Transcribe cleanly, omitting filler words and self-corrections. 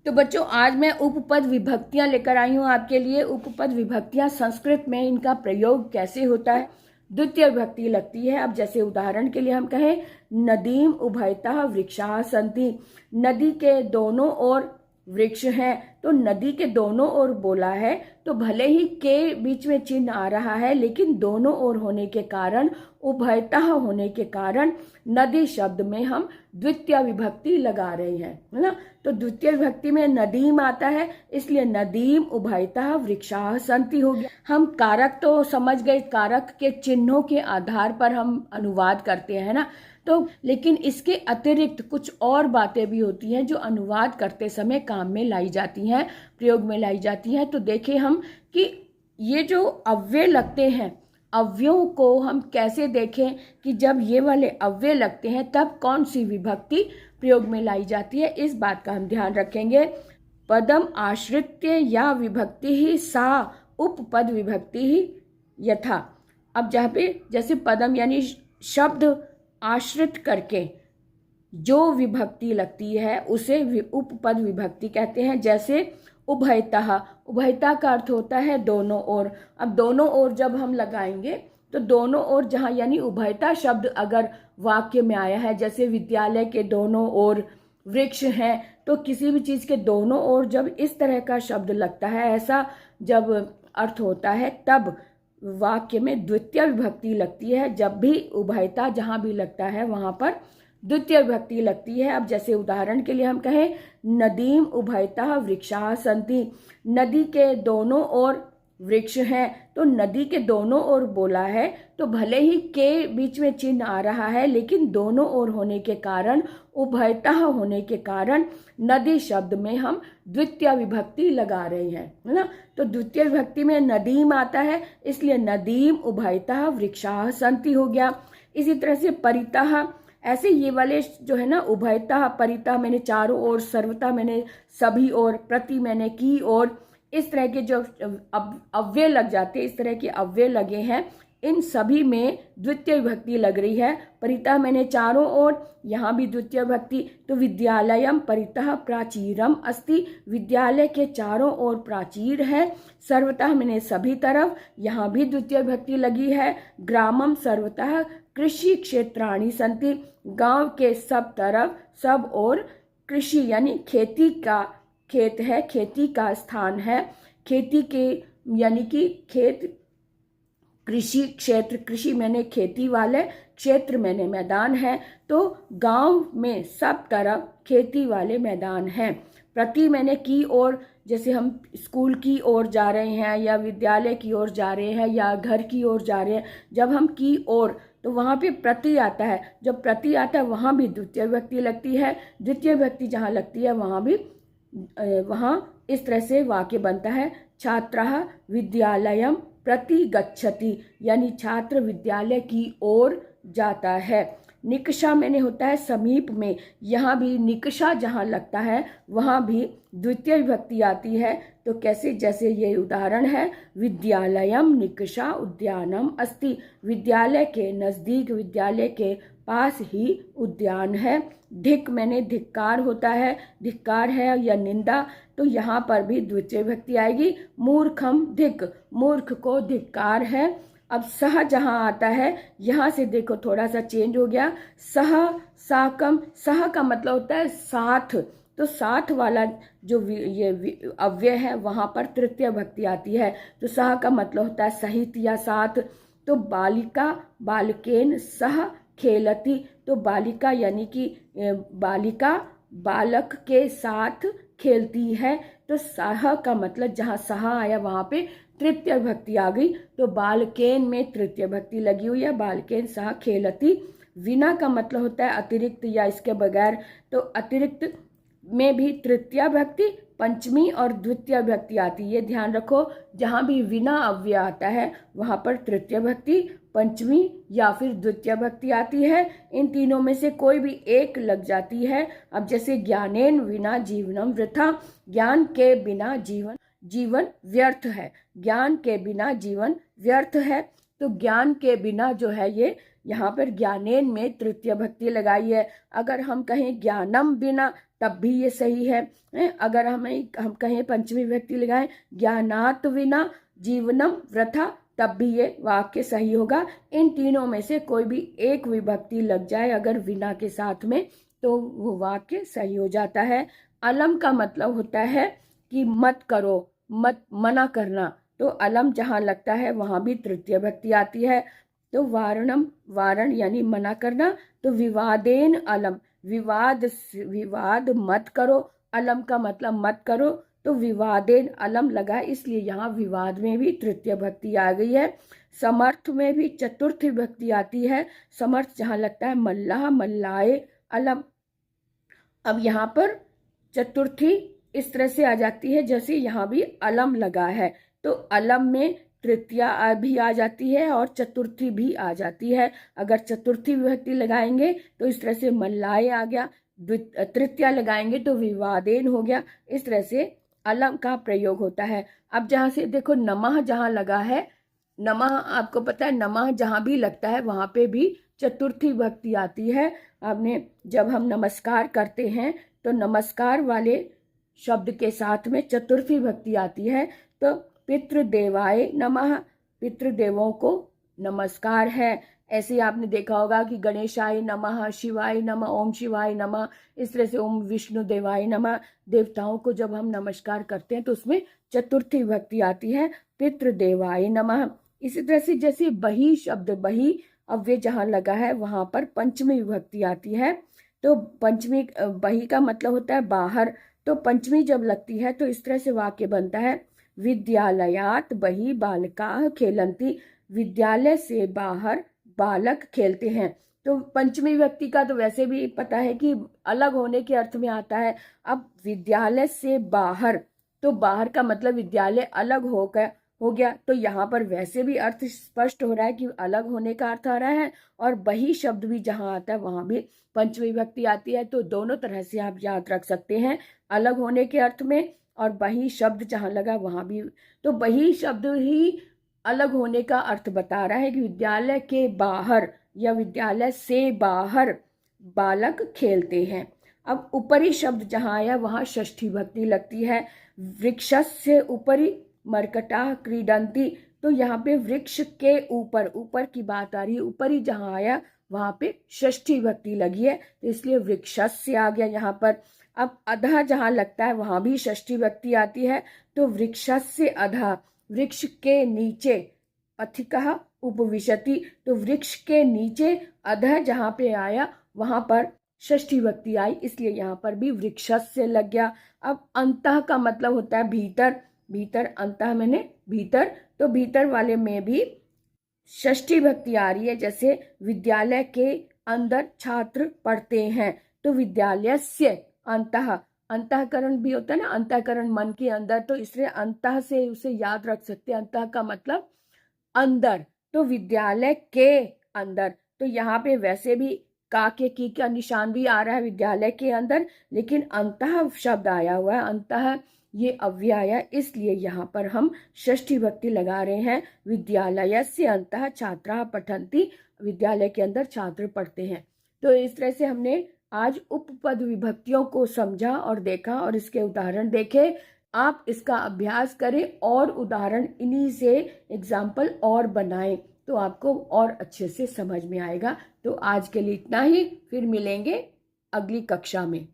तो बच्चों आज मैं उपपद विभक्तियां लेकर आई हूँ आपके लिए। उपपद विभक्तियां संस्कृत में इनका प्रयोग कैसे होता है, द्वितीय विभक्ति लगती है। अब जैसे उदाहरण के लिए हम कहें नदीम उभयतः वृक्षाः सन्ति, नदी के दोनों ओर वृक्ष हैं, तो नदी के दोनों ओर बोला है तो भले ही के बीच में चिन्ह आ रहा है, लेकिन दोनों ओर होने के कारण, उभयतः होने के कारण नदी शब्द में हम द्वितीय विभक्ति लगा रहे हैं, है ना। तो द्वितीय विभक्ति में नदीम आता है, इसलिए नदीम उभयतः वृक्षाः सन्ति हो गया। हम कारक तो समझ गए, कारक के चिन्हों के आधार पर हम अनुवाद करते हैं ना। तो लेकिन इसके अतिरिक्त कुछ और बातें भी होती हैं जो अनुवाद करते समय काम में लाई जाती हैं, प्रयोग में लाई जाती हैं। तो देखें हम कि ये जो अव्यय लगते हैं, अव्ययों को हम कैसे देखें कि जब ये वाले अव्यय लगते हैं तब कौन सी विभक्ति प्रयोग में लाई जाती है, इस बात का हम ध्यान रखेंगे। पदम आश्रित्य या विभक्ति ही सा उपपद विभक्ति ही यथा। अब जहाँ पे जैसे पदम यानी शब्द आश्रित करके जो विभक्ति लगती है उसे उपपद विभक्ति कहते हैं। जैसे उभयतः, उभयता का अर्थ होता है दोनों ओर। अब दोनों ओर जब हम लगाएंगे तो दोनों ओर जहाँ यानी उभयता शब्द अगर वाक्य में आया है, जैसे विद्यालय के दोनों ओर वृक्ष हैं, तो किसी भी चीज़ के दोनों ओर जब इस तरह का शब्द लगता है, ऐसा जब अर्थ होता है, तब वाक्य में द्वितीय विभक्ति लगती है। जब भी उभयता जहाँ भी लगता है वहाँ पर द्वितीय विभक्ति लगती है। अब जैसे उदाहरण के लिए हम कहें नदीम उभयतः वृक्षाः सन्ति, नदी के दोनों ओर वृक्ष हैं, तो नदी के दोनों ओर बोला है तो भले ही के बीच में चिन्ह आ रहा है, लेकिन दोनों ओर होने के कारण, उभयतः होने के कारण नदी शब्द में हम द्वितीय विभक्ति लगा रहे हैं, है ना। तो द्वितीय विभक्ति में नदीम आता है, इसलिए नदीम उभयतः वृक्षाः सन्ति हो गया। इसी तरह से परितः, ऐसे ये वाले जो है ना, उभयतः परितः मैंने चारों ओर, सर्वतः मैंने सभी ओर, प्रति मैंने की ओर, इस तरह के जो अव्यय लग जाते हैं, इस तरह के अव्यय लगे हैं, इन सभी में द्वितीय विभक्ति लग रही है। परितः मैंने चारों ओर, यहाँ भी द्वितीय विभक्ति। तो विद्यालयम परितः प्राचीरम अस्ति, विद्यालय के चारों ओर प्राचीर है। सर्वतः मैंने सभी तरफ, यहाँ भी द्वितीय विभक्ति लगी है। ग्रामम सर्वतः कृषि क्षेत्राणि सन्ति, गांव के सब तरफ, सब ओर कृषि यानी खेती का खेत है, खेती का स्थान है। खेती के यानी कि खेत, कृषि क्षेत्र, कृषि मैंने खेती वाले, क्षेत्र मैंने मैदान है, तो गांव में सब तरफ खेती वाले मैदान हैं। प्रति मैंने की ओर, जैसे हम स्कूल की ओर जा रहे हैं या विद्यालय की ओर जा रहे हैं या घर की ओर जा रहे हैं, जब हम की ओर तो वहाँ पे प्रति आता है। जब प्रति आता है वहाँ भी द्वितीय विभक्ति लगती है। द्वितीय विभक्ति जहाँ लगती है वहाँ भी, वहाँ इस तरह से वाक्य बनता है छात्रः विद्यालयम प्रति गच्छति, यानी छात्र विद्यालय की ओर जाता है। निकषा मैंने होता है समीप में, यहाँ भी निकषा जहाँ लगता है वहाँ भी द्वितीय विभक्ति आती है। तो कैसे, जैसे ये उदाहरण है विद्यालयम निकषा उद्यानम अस्ति, विद्यालय के नज़दीक, विद्यालय के पास ही उद्यान है। धिक मैंने धिक्कार होता है, धिक्कार है या निंदा, तो यहाँ पर भी द्वितीय विभक्ति आएगी। मूर्खम धिक, मूर्ख को धिक्कार है। अब सह जहाँ आता है, यहाँ से देखो थोड़ा सा चेंज हो गया। सह, साकम, सह का मतलब होता है साथ, तो साथ वाला जो ये अव्यय है वहाँ पर तृतीय विभक्ति आती है। तो सह का मतलब होता है सहित या साथ। तो बालिका बालकेन सह खेलती, तो बालिका यानी कि बालिका बालक के साथ खेलती है। तो सह का मतलब जहाँ सह आया वहाँ पे तृतीय विभक्ति आ गई, तो बालकेन में तृतीय विभक्ति लगी हुई है, बालकेन सह खेलती। विना का मतलब होता है अतिरिक्त या इसके बगैर, तो अतिरिक्त में भी तृतीय विभक्ति, पंचमी और द्वितीय विभक्ति आती है। ये ध्यान रखो, जहाँ भी विना अव्यय आता है वहाँ पर तृतीय विभक्ति, पंचमी या फिर द्वितीय विभक्ति आती है। इन तीनों में से कोई भी एक लग जाती है। अब जैसे ज्ञानेन विना जीवनम वृथा, ज्ञान के बिना जीवन व्यर्थ है, ज्ञान के बिना जीवन व्यर्थ है। तो ज्ञान के बिना जो है ये यहाँ पर ज्ञानेन में तृतीय भक्ति लगाई है। अगर हम कहें ज्ञानम बिना तब भी ये सही है। अगर हम कहें पंचमी विभक्ति लगाएं ज्ञानात विना जीवनम वृथा तब भी ये वाक्य सही होगा। इन तीनों में से कोई भी एक विभक्ति लग जाए अगर विना के साथ में तो वो वाक्य सही हो जाता है। अलम का मतलब होता है कि मत करो, मत मना करना, तो अलम जहाँ लगता है वहाँ भी तृतीय भक्ति आती है। तो वारणम वारण यानी मना करना, तो विवादेन अलम विवाद मत करो, अलम का मतलब मत करो, तो विवादेन अलम लगा इसलिए यहाँ विवाद में भी तृतीय भक्ति आ गई है। समर्थ में भी चतुर्थी भक्ति आती है। समर्थ जहाँ लगता है मल्लाह मल्लाए अलम। अब यहाँ पर चतुर्थी इस तरह से आ जाती है जैसे यहाँ भी अलम लगा है, तो अलम में तृतीया भी आ जाती है और चतुर्थी भी आ जाती है। अगर चतुर्थी विभक्ति लगाएंगे तो इस तरह से मल्लाए आ गया, तृतीया लगाएंगे तो विवादेन हो गया। इस तरह से अलम का प्रयोग होता है। अब जहाँ से देखो नमः जहाँ लगा है, नमः आपको पता है नमः जहाँ भी लगता है वहाँ पे भी चतुर्थी भक्ति आती है। आपने जब हम नमस्कार करते हैं तो नमस्कार वाले शब्द के साथ में चतुर्थी भक्ति आती है। तो पितृदेवाय नमः, पितृदेवों को नमस्कार है। ऐसे आपने देखा होगा कि गणेशाय नमः, शिवाय नमः, ओम शिवाय नमः, इस तरह से ओम विष्णु देवाय नमः, देवताओं को जब हम नमस्कार करते हैं तो उसमें चतुर्थी भक्ति आती है, पितृदेवाय नमः। इसी तरह से जैसे बही शब्द, बही अव्यय जहाँ लगा है वहां पर पंचमी विभक्ति आती है। तो पंचमी बही का मतलब होता है बाहर, तो पंचमी जब लगती है तो इस तरह से वाक्य बनता है विद्यालयात बही बालका खेलंती, विद्यालय से बाहर बालक खेलते हैं। तो पंचमी विभक्ति का तो वैसे भी पता है कि अलग होने के अर्थ में आता है। अब विद्यालय से बाहर, तो बाहर का मतलब विद्यालय अलग हो गया, तो यहाँ पर वैसे भी अर्थ स्पष्ट हो रहा है कि अलग होने का अर्थ आ रहा है। और बही शब्द भी जहाँ आता है वहां भी पंचमी विभक्ति आती है। तो दोनों तरह से आप याद रख सकते हैं, अलग होने के अर्थ में और बही शब्द जहाँ लगा वहां भी। तो बही शब्द ही अलग होने का अर्थ बता रहा है कि विद्यालय के बाहर या विद्यालय से बाहर बालक खेलते हैं। अब ऊपरी शब्द जहाँ आया वहां षष्ठी भक्ति लगती है। वृक्षस्य उपरि मर्कटा क्रीडंती, तो यहाँ पे वृक्ष के ऊपर, ऊपर की बात आ रही है, ऊपरी जहाँ आया वहां पे षष्ठी भक्ति लगी है, तो इसलिए वृक्षस्य आ गया यहाँ पर। अब अधः जहाँ लगता है वहां भी षष्ठी भक्ति आती है, तो वृक्षस्य अधः, वृक्ष के नीचे, अधिकः उपविशति, तो वृक्ष के नीचे अधः जहाँ पे आया वहां पर षष्ठी भक्ति आई, इसलिए यहाँ पर भी वृक्षस्य लग गया। अब अंतः का मतलब होता है भीतर, भीतर अंतः मैंने भीतर, तो भीतर वाले में भी षष्ठी भक्ति आ रही है। जैसे विद्यालय के अंदर छात्र पढ़ते हैं, तो विद्यालयस्य अंतः, अंतःकरण भी होता है ना, अंतःकरण मन के अंदर, तो इसलिए अंतः से उसे याद रख सकते हैं। अंतः का मतलब अंदर, तो विद्यालय के अंदर, तो यहाँ पे वैसे भी का के की का निशान भी आ रहा है विद्यालय के अंदर, लेकिन अंतः शब्द आया हुआ है, अंतः ये अव्यय आया, इसलिए यहाँ पर हम षष्ठी भक्ति लगा रहे हैं। विद्यालय से अंतः छात्रा पठन्ति, विद्यालय के अंदर छात्र पढ़ते हैं। तो इस तरह से हमने आज उपपद विभक्तियों को समझा और देखा और इसके उदाहरण देखे। आप इसका अभ्यास करें और उदाहरण इन्हीं से एग्जाम्पल और बनाएं, तो आपको और अच्छे से समझ में आएगा। तो आज के लिए इतना ही, फिर मिलेंगे अगली कक्षा में।